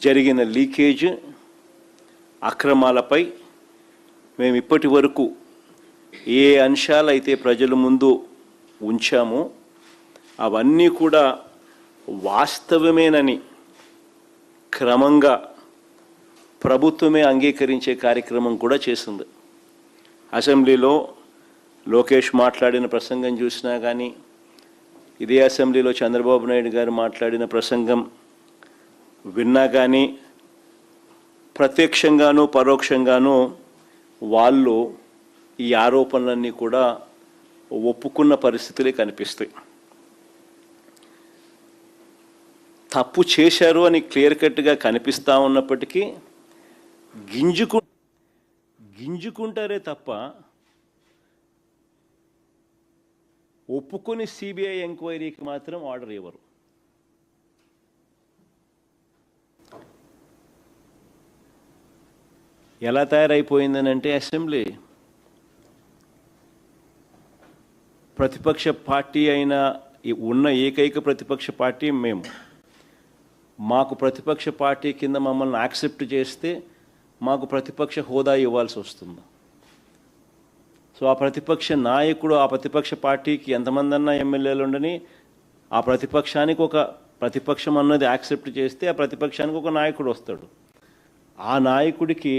జరిగిన లీకేజ్ అక్రమాలపై మేము ఇప్పటి వరకు ఏ అంశాలైతే ప్రజల ముందు ఉంచామో అవన్నీ కూడా వాస్తవమేనని క్రమంగా ప్రభుత్వమే అంగీకరించే కార్యక్రమం కూడా చేస్తుంది. అసెంబ్లీలో లోకేష్ మాట్లాడిన ప్రసంగం చూసినా కానీ, ఇదే అసెంబ్లీలో చంద్రబాబు నాయుడు గారు మాట్లాడిన ప్రసంగం విన్నా కానీ, ప్రత్యక్షంగానూ పరోక్షంగానూ వాళ్ళు ఈ ఆరోపణలన్నీ కూడా ఒప్పుకున్న పరిస్థితులే కనిపిస్తాయి. తప్పు చేశారు అని క్లియర్ కట్గా కనిపిస్తూ ఉన్నప్పటికీ గింజుకుంటారే తప్ప ఒప్పుకొని సిబిఐ ఎంక్వైరీకి మాత్రం ఆర్డర్ ఇవ్వరు. ఎలా తయారైపోయిందని అంటే, అసెంబ్లీ ప్రతిపక్ష పార్టీ అయిన ఉన్న ఏకైక ప్రతిపక్ష పార్టీ మేము. మాకు ప్రతిపక్ష పార్టీ కింద మమ్మల్ని యాక్సెప్ట్ చేస్తే మాకు ప్రతిపక్ష హోదా ఇవ్వాల్సి వస్తుంది. సో ఆ ప్రతిపక్ష నాయకుడు, ఆ ప్రతిపక్ష పార్టీకి ఎంతమంది అన్నా ఎమ్మెల్యేలు ఉండని, ఆ ప్రతిపక్షానికి ఒక ప్రతిపక్షం అన్నది యాక్సెప్ట్ చేస్తే ఆ ప్రతిపక్షానికి ఒక నాయకుడు వస్తాడు. ఆ నాయకుడికి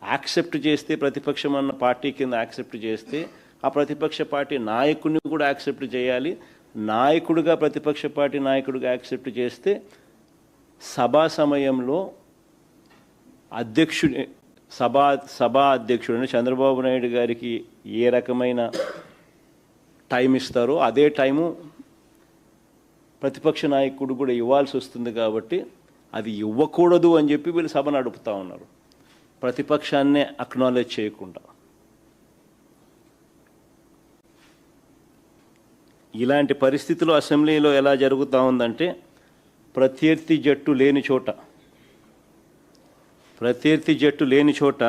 యాక్సెప్ట్ చేస్తే, ప్రతిపక్షం అన్న పార్టీ కింద యాక్సెప్ట్ చేస్తే ఆ ప్రతిపక్ష పార్టీ నాయకుడిని కూడా యాక్సెప్ట్ చేయాలి. నాయకుడిగా ప్రతిపక్ష పార్టీ నాయకుడిగా యాక్సెప్ట్ చేస్తే సభా సమయంలో సభా అధ్యక్షుడు చంద్రబాబు నాయుడు గారికి ఏ రకమైన టైం ఇస్తారో అదే టైము ప్రతిపక్ష నాయకుడు కూడా ఇవ్వాల్సి వస్తుంది. కాబట్టి అది ఇవ్వకూడదు అని చెప్పి వీళ్ళు సభ నడుపుతూ ఉన్నారు, ప్రతిపక్షాన్నే అక్నాలెడ్జ్ చేయకుండా. ఇలాంటి పరిస్థితులు అసెంబ్లీలో ఎలా జరుగుతూ ఉందంటే, ప్రత్యర్థి జట్టు లేని చోట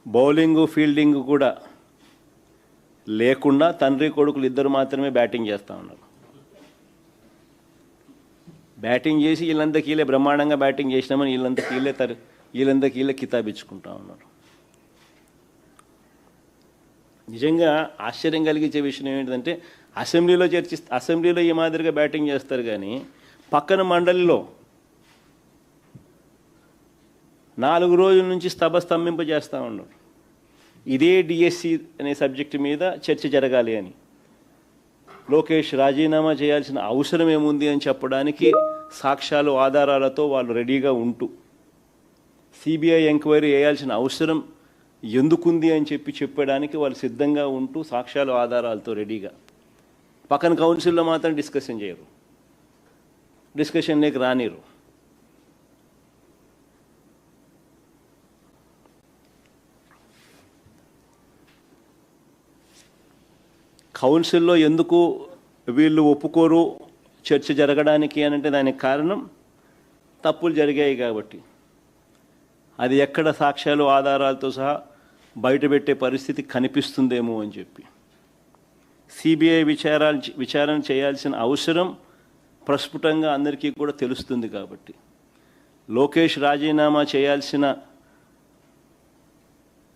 బౌలింగు ఫీల్డింగ్ కూడా లేకుండా తండ్రి కొడుకులు ఇద్దరు మాత్రమే బ్యాటింగ్ చేస్తూ ఉన్నారు. బ్యాటింగ్ చేసి వీళ్ళందరికీలే బ్రహ్మాండంగా బ్యాటింగ్ చేసినామని వీళ్ళందరికీలే కితాబిచ్చుకుంటా ఉన్నారు. నిజంగా ఆశ్చర్యం కలిగించే విషయం ఏంటంటే, అసెంబ్లీలో ఈ మాదిరిగా బ్యాటింగ్ చేస్తారు కానీ పక్కన మండలిలో 4 రోజుల నుంచి స్తంభింపజేస్తూ ఉన్నారు. ఇదే డిఎస్సి అనే సబ్జెక్టు మీద చర్చ జరగాలి అని. లోకేష్ రాజీనామా చేయాల్సిన అవసరం ఏముంది అని చెప్పడానికి సాక్ష్యాలు ఆధారాలతో వాళ్ళు రెడీగా ఉంటూ, సిబిఐ ఎంక్వైరీ చేయాల్సిన అవసరం ఎందుకుంది అని చెప్పడానికి వాళ్ళు సిద్ధంగా ఉంటూ, సాక్ష్యాలు ఆధారాలతో రెడీగా, పక్కన కౌన్సిల్లో మాత్రం డిస్కషన్ చేయరు, డిస్కషన్లోకి రానిరు. కౌన్సిల్లో ఎందుకు వీళ్ళు ఒప్పుకోరు చర్చ జరగడానికి అని అంటే, దానికి కారణం తప్పులు జరిగాయి కాబట్టి. అది ఎక్కడ సాక్ష్యాలు ఆధారాలతో సహా బయటపెట్టే పరిస్థితి కనిపిస్తుందేమో అని చెప్పి సిబిఐ విచారణ చేయాల్సిన అవసరం ప్రస్ఫుటంగా అందరికీ కూడా తెలుస్తుంది. కాబట్టి లోకేష్ రాజీనామా చేయాల్సిన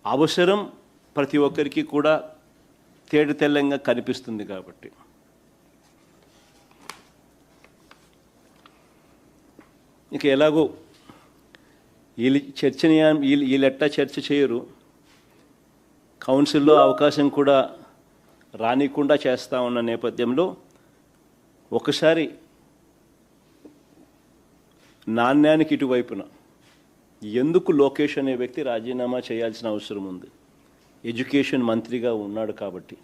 అవసరం ప్రతి ఒక్కరికి కూడా తేటతెల్లంగా కనిపిస్తుంది. కాబట్టి ఇక ఎలాగో వీళ్ళెట్టా చర్చ చేయరు, కౌన్సిల్లో అవకాశం కూడా రానికుండా చేస్తూ ఉన్న నేపథ్యంలో ఒకసారి నాణ్యానికి ఇటువైపున ఎందుకు లోకేష్ అనే వ్యక్తి రాజీనామా చేయాల్సిన అవసరం ఉంది? ఎడ్యుకేషన్ మంత్రిగా ఉన్నాడు కాబట్టి.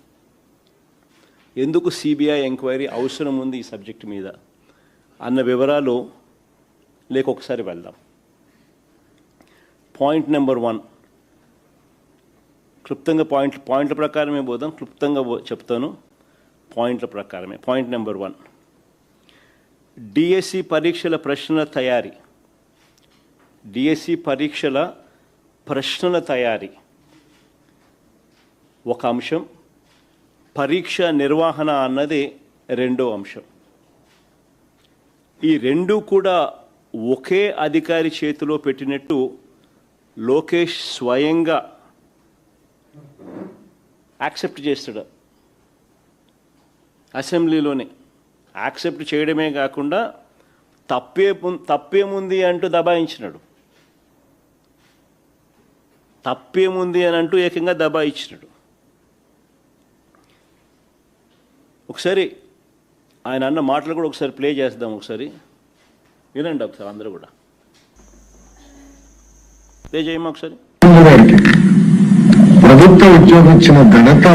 ఎందుకు సిబిఐ ఎంక్వైరీ అవసరం ఉంది ఈ సబ్జెక్ట్ మీద అన్న వివరాలు ఒకసారి వెళ్దాం. పాయింట్ నెంబర్ 1, క్లుప్తంగా పాయింట్ల ప్రకారమే పోదాం, క్లుప్తంగా చెప్తాను పాయింట్ల ప్రకారమే. పాయింట్ నెంబర్ 1, డిఎస్సి పరీక్షల ప్రశ్నల తయారీ. డిఎస్సి పరీక్షల ప్రశ్నల తయారీ ఒక అంశం, పరీక్ష నిర్వహణ అన్నది రెండో అంశం. ఈ రెండు కూడా ఒకే అధికారి చేతిలో పెట్టినట్టు లోకేష్ స్వయంగా యాక్సెప్ట్ చేస్తాడు. అసెంబ్లీలోనే యాక్సెప్ట్ చేయడమే కాకుండా తప్పేముంది అంటూ దబాయించినాడు. తప్పేముంది అని అంటూ ఏకంగా దబాయించినాడు. ఒకసారి ఆయన అన్న మాటలు కూడా ఒకసారి ప్లే చేద్దాం. ఒకసారి వినండి ఒకసారి అందరూ కూడా. ప్లే చేయమా ఒకసారి. ప్రభుత్వ ఉద్యోగం ఇచ్చిన ఘనత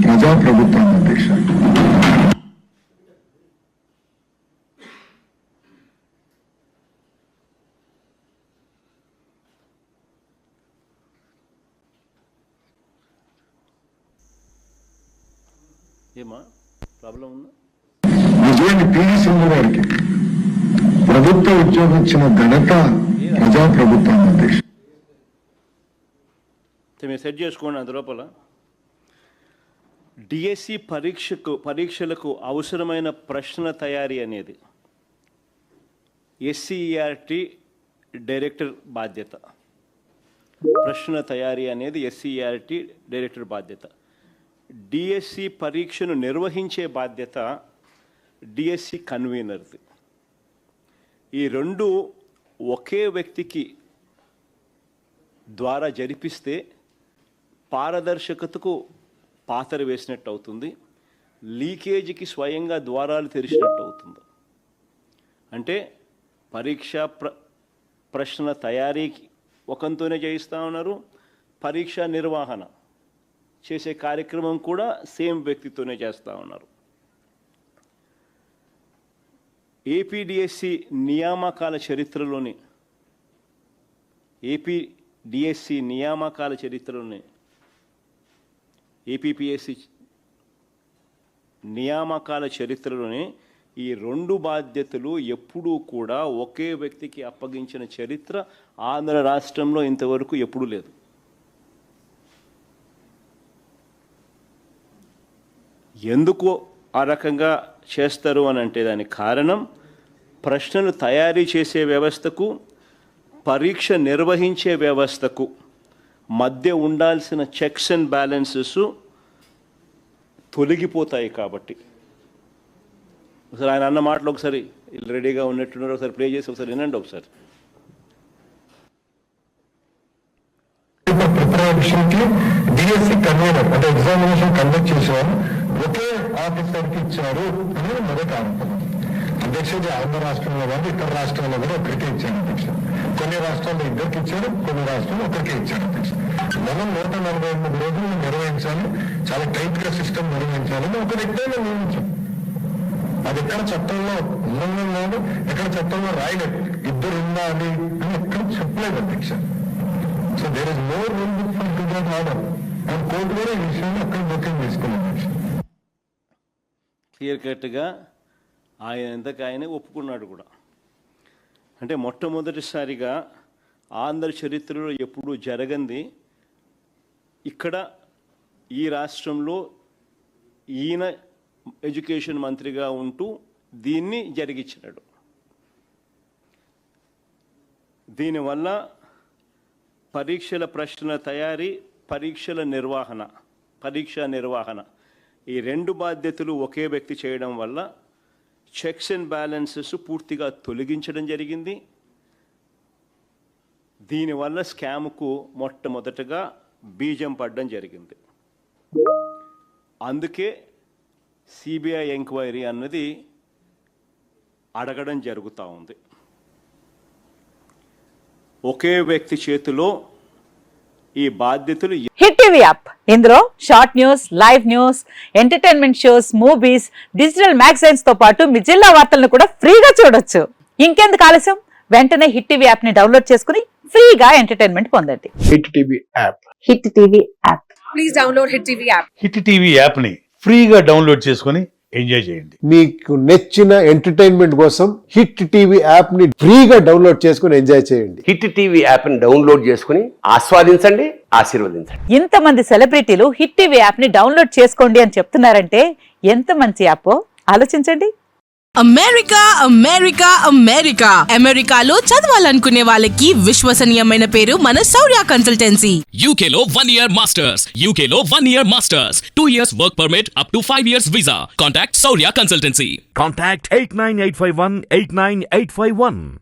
ప్రజాప్రభుత్వం అధ్యక్ష. ఏమా ప్రాబ్లం ఉందా? నిజమైన పివి సింధు గారికి ప్రభుత్వ ఉద్యోగం ఇచ్చిన ఘనత ప్రజాప్రభుత్వం అధ్యక్ష. మీరు సెట్ చేసుకోండి. అంత లోపల డిఎస్సి పరీక్షలకు అవసరమైన ప్రశ్న తయారీ అనేది ఎస్సీఈఆర్టీ డైరెక్టర్ బాధ్యత. ప్రశ్న తయారీ అనేది ఎస్సీఈఆర్టీ డైరెక్టర్ బాధ్యత. డిఎస్సి పరీక్షను నిర్వహించే బాధ్యత డిఎస్సి కన్వీనర్ది. ఈ రెండు ఒకే వ్యక్తికి ద్వారా జరిపిస్తే పారదర్శకతకు పాతర వేసినట్టు అవుతుంది, లీకేజీకి స్వయంగా ద్వారాలు తెరిచినట్టు అవుతుంది. అంటే ప్రశ్న తయారీకి ఒకంతోనే చేయిస్తూ ఉన్నారు, పరీక్ష నిర్వహణ చేసే కార్యక్రమం కూడా సేమ్ వ్యక్తితోనే చేస్తూ ఉన్నారు. ఏపీడిఎస్సి నియామకాల చరిత్రలోని ఏపీపీఎస్సి నియామకాల చరిత్రలోనే ఈ రెండు బాధ్యతలు ఎప్పుడూ కూడా ఒకే వ్యక్తికి అప్పగించిన చరిత్ర ఆంధ్ర రాష్ట్రంలో ఇంతవరకు ఎప్పుడూ లేదు. ఎందుకు ఆ రకంగా చేస్తారు అని అంటే దానికి కారణం ప్రశ్నలు తయారీ చేసే వ్యవస్థకు పరీక్ష నిర్వహించే వ్యవస్థకు మధ్య ఉండాల్సిన చెక్స్ అండ్ బ్యాలెన్సెస్ తొలగిపోతాయి కాబట్టి. ఒకసారి ఆయన అన్న మాటలు ఒకసారి రెడీగా ఉన్నట్టున్నారు, ఒకసారి ప్లే చేసి ఒకసారి వినండి ఒకసారి. ప్రిపరేషన్కి డిఎస్సి కన్వీనర్ అంటే ఎగ్జామినేషన్ కండక్ట్ చేసేవారు ఒకే ఆఫీసర్కి ఇచ్చారు అనేది మొదటి ఆరోపణ. అధ్యక్షుడు ఆంధ్ర రాష్ట్రంలో కానీ ఇతర రాష్ట్రాల్లో కూడా ఒకరికే ఇచ్చారు అధ్యక్ష. కొన్ని రాష్ట్రాల్లో ఇద్దరికి ఇచ్చారు, కొన్ని రాష్ట్రాల్లో ఒకరికే ఇచ్చారు అధ్యక్ష. మనం 148 రోజులు నిర్వహించాలి, చాలా టైట్ గా సిస్టమ్ నిర్వహించాలని ఒక వ్యక్తిని నియమించాం. అది ఎక్కడ చట్టంలో ఉల్లంఘన లేదు, ఎక్కడ చట్టంలో రాయలేదు, ఇద్దరు ఉండాలి అని ఎక్కడ చెప్పలేదు అధ్యక్ష. So there is no rule book for to that order and court కూడా ఈ విషయాన్ని అక్కడ జోక్యం చేసుకున్నాం అధ్యక్ష. క్లియర్ కట్గా ఆయన ఎంతకు ఆయనే ఒప్పుకున్నాడు కూడా. అంటే మొట్టమొదటిసారిగా ఆంధ్ర చరిత్రలో ఎప్పుడూ జరగంది ఇక్కడ ఈ రాష్ట్రంలో ఈయన ఎడ్యుకేషన్ మంత్రిగా ఉంటూ దీన్ని జరిగించినాడు. దీనివల్ల పరీక్షల ప్రశ్నల తయారీ, పరీక్ష నిర్వహణ ఈ రెండు బాధ్యతలు ఒకే వ్యక్తి చేయడం వల్ల చెక్స్ అండ్ బ్యాలెన్సెస్ పూర్తిగా తొలగించడం జరిగింది. దీనివల్ల స్కామ్కు మొట్టమొదటగా బీజం పడడం జరిగింది. అందుకే సిబిఐ ఎంక్వైరీ అన్నది అడగడం జరుగుతూ ఉంది. ఒకే వ్యక్తి చేతిలో ఈ బాధ్యతలు. హిట్ టీవీ యాప్, ఇందులో short news, live news, entertainment shows, movies, digital magazines తో పాటు మీ జిల్లా వార్తలను కూడా ఫ్రీగా చూడొచ్చు. ఇంకెందుకు ఆలస్యం, వెంటనే హిట్ టీవీ యాప్ ని డౌన్లోడ్ చేసుకుని ఫ్రీగా ఎంటర్టైన్మెంట్ పొందండి. Hit TV app. Hit TV app. Please download hit TV app. Hit TV app ని ఫ్రీగా డౌన్లోడ్ చేసుకుని ఎంజాయ్ చేయండి. మీకు నచ్చిన ఎంటర్టైన్మెంట్ కోసం హిట్ టీవీ యాప్ ని ఫ్రీగా డౌన్లోడ్ చేసుకుని ఎంజాయ్ చేయండి. హిట్ టీవీ యాప్ ని డౌన్లోడ్ చేసుకుని ఆస్వాదించండి, ఆశీర్వదించండి. ఇంతమంది సెలబ్రిటీలు హిట్ టీవీ యాప్ ని డౌన్లోడ్ చేసుకోండి అని చెప్తున్నారంటే ఎంత మంచి యాప్ ఆలోచించండి. అమెరికా అమెరికా అమెరికా అమెరికాలో చదవాలనుకునే వాళ్ళకి విశ్వసనీయమైన పేరు మన శౌర్య consultancy. UK Law 1 Year Masters. UK Law 1 Year Masters. 2 years work permit up to 5 years visa. Contact Saurya Consultancy. Contact 89851 89851.